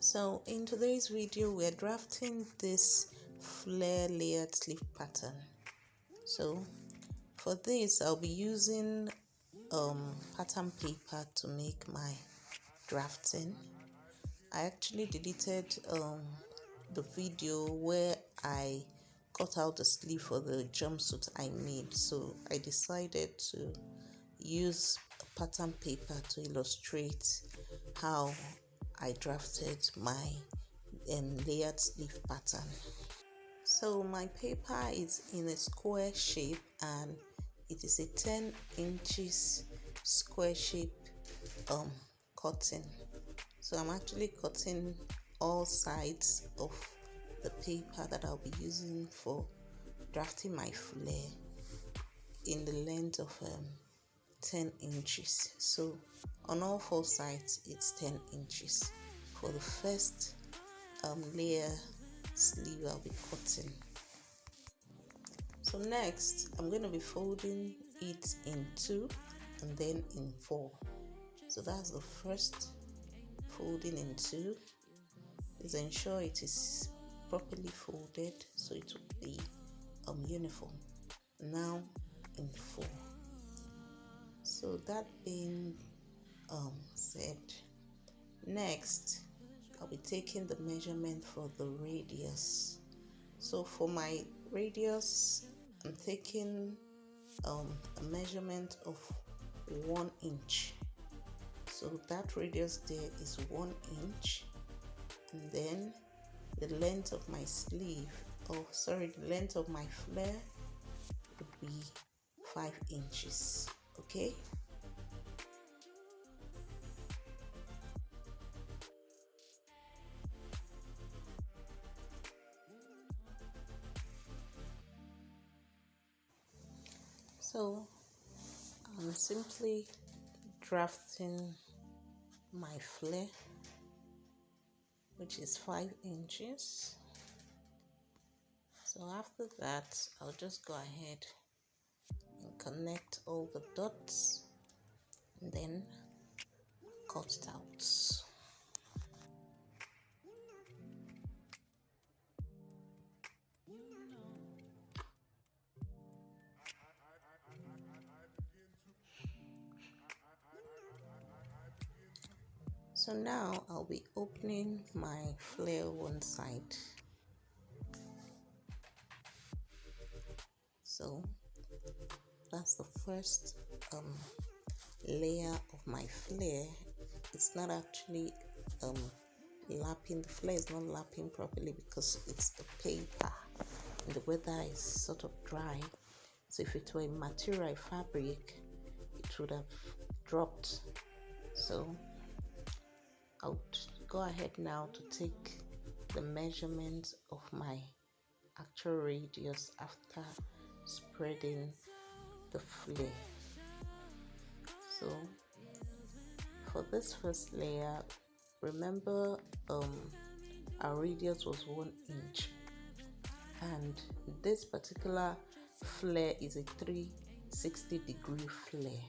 So in today's video we're drafting this flare layered sleeve pattern. So for this I'll be using pattern paper to make my drafting. I actually deleted the video where I cut out the sleeve for the jumpsuit I made, so I decided to use pattern paper to illustrate how I drafted my layered sleeve pattern. So my paper is in a square shape and it is a 10 inches square shape cutting. So I'm actually cutting all sides of the paper that I'll be using for drafting my flare in the length of 10 inches. So on all four sides it's 10 inches. For the first layer sleeve I'll be cutting. So next I'm going to be folding it in 2 and then in 4. So that's the first folding in 2. Please ensure it is properly folded so it will be uniform. Now in 4. So that being said, next I'll be taking the measurement for the radius. So for my radius I'm taking a measurement of 1 inch. So that radius there is 1 inch, and then the length of my sleeve, the length of my flare would be 5 inches. Okay. So I'm simply drafting my flare, which is 5 inches. So after that, I'll just go ahead and connect all the dots and then cut it out. So now I'll be opening my flare one side. So that's the first layer of my flare. It's not actually lapping. The flare is not lapping properly because it's the paper and the weather is sort of dry. So if it were a material fabric, it would have dropped. So I'll go ahead now to take the measurement of my actual radius after spreading the flare. So for this first layer, remember our radius was 1 inch, and this particular flare is a 360-degree flare.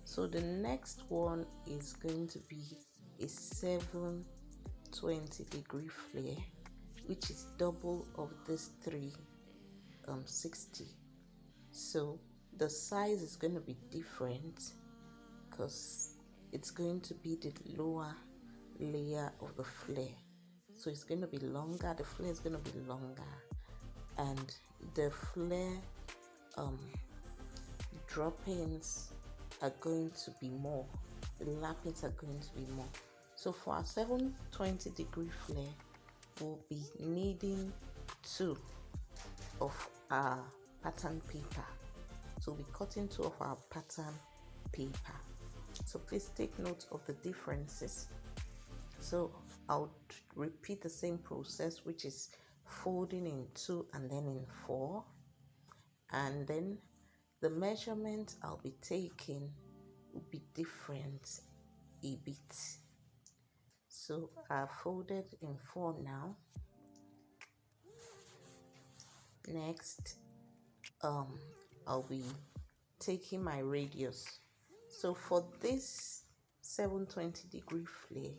So the next one is going to be a 720-degree flare, which is double of this 360. So the size is going to be different because it's going to be the lower layer of the flare. So it's going to be longer, the flare is going to be longer, and the flare droppings are going to be more, the lappings are going to be more. So for our 720-degree flare, we'll be needing 2 of our pattern paper. So we'll be cutting 2 of our pattern paper. So please take note of the differences. So I'll repeat the same process, which is folding in 2 and then in 4, and then the measurement I'll be taking will be different a bit. So I've folded in 4 now. Next I'll be taking my radius. So for this 720-degree flare,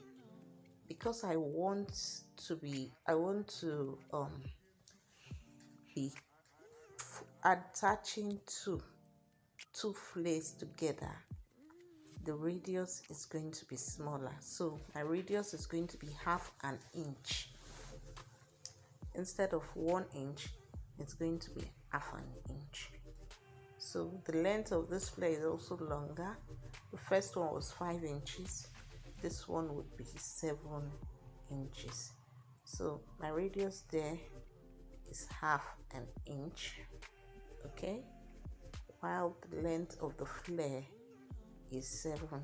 because I want to be attaching two flares together, the radius is going to be smaller. So my radius is going to be half an inch. Instead of 1 inch, it's going to be half an inch. So the length of this flare is also longer. The first one was 5 inches. This one would be 7 inches. So my radius there is half an inch, okay, while the length of the flare is 7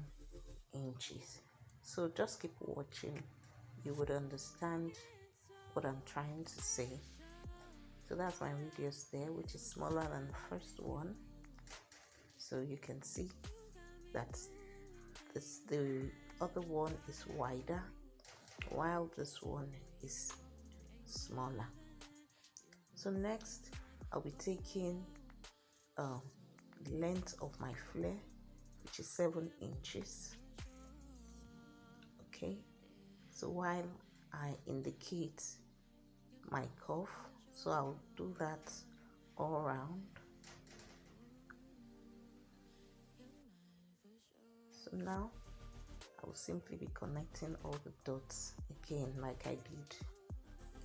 inches. So just keep watching, you would understand what I'm trying to say. So that's my radius there, which is smaller than the first one. So you can see that the other one is wider while this one is smaller. So next I'll be taking the length of my flare, which is 7 inches. Okay, so while I indicate my curve, so I'll do that all around. So now I will simply be connecting all the dots again like I did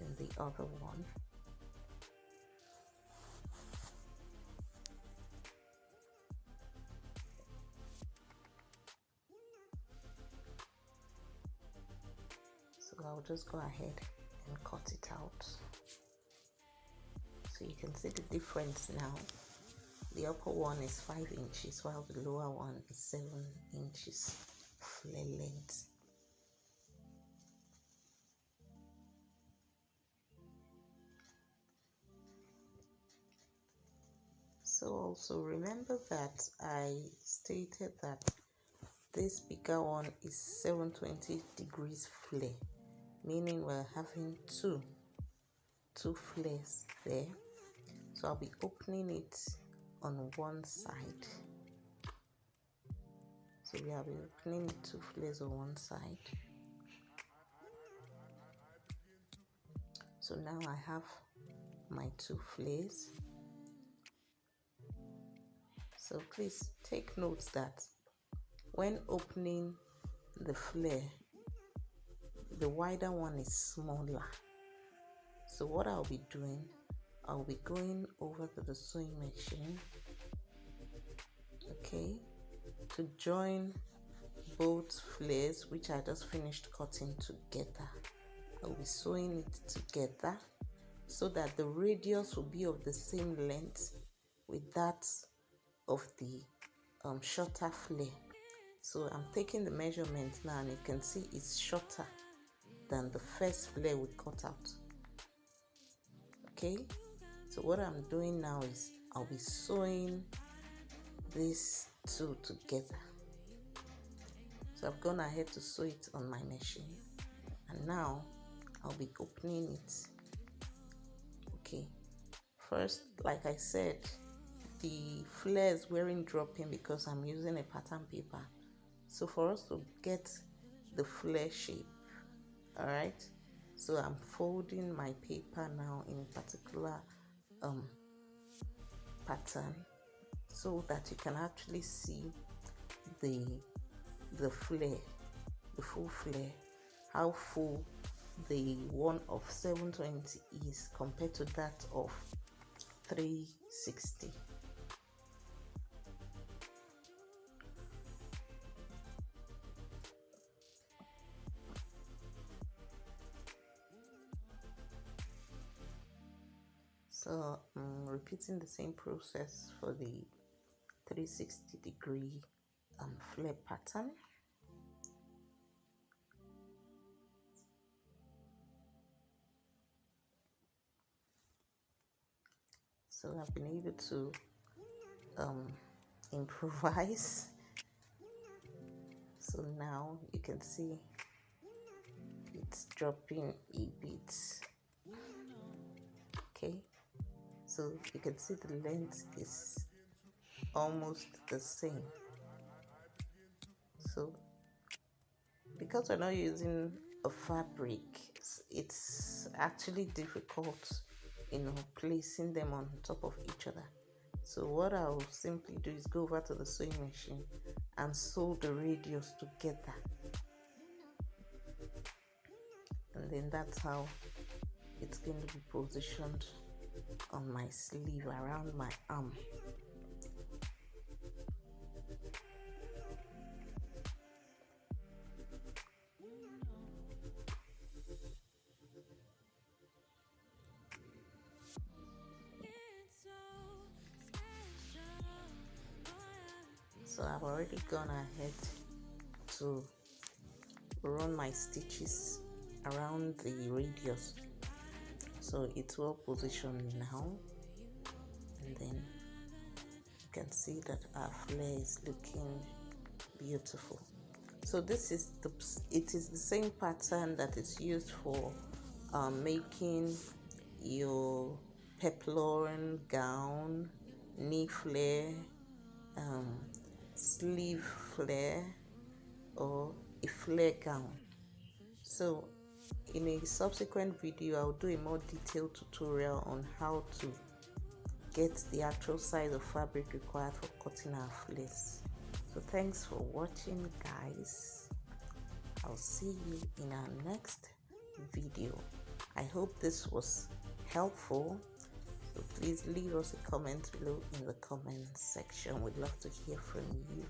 in the other one. So I'll just go ahead and cut it out. So you can see the difference now. The upper one is 5 inches while the lower one is 7 inches flare length. So also remember that I stated that this bigger one is 720 degrees flare, meaning we're having two flares there. So I'll be opening it on one side. So we will be opening 2 flares on one side. So now I have my 2 flares. So please take note that when opening the flare, the wider one is smaller. So what I'll be doing, I'll be going over to the sewing machine, okay, to join both flares which I just finished cutting together. I'll be sewing it together so that the radius will be of the same length with that of the shorter flare. So I'm taking the measurement now and you can see it's shorter than the first flare we cut out. Okay, so what I'm doing now is I'll be sewing these two together. So I've gone ahead to sew it on my machine and now I'll be opening it. Okay, first, like I said, the flares weren't dropping because I'm using a pattern paper. So for us to get the flare shape, all right, so I'm folding my paper now in a particular pattern so that you can actually see the flare, the full flare, how full the one of 720 is compared to that of 360. So I'm repeating the same process for the 360 degree flare pattern. So I've been able to improvise. So now you can see it's dropping a bit. Okay, so you can see the length is almost the same. So because we're not using a fabric, it's actually difficult, placing them on top of each other. So what I'll simply do is go over to the sewing machine and sew the radius together, and then that's how it's going to be positioned on my sleeve around my arm. So I've already gone ahead to run my stitches around the radius, so it's well positioned now, and then you can see that our flare is looking beautiful. So it is the same pattern that is used for making your peplum gown, knee flare, sleeve flare, or a flare gown. So in a subsequent video, I'll do a more detailed tutorial on how to get the actual size of fabric required for cutting our flares. So thanks for watching, guys. I'll see you in our next video. I hope this was helpful. So please leave us a comment below in the comment section. We'd love to hear from you.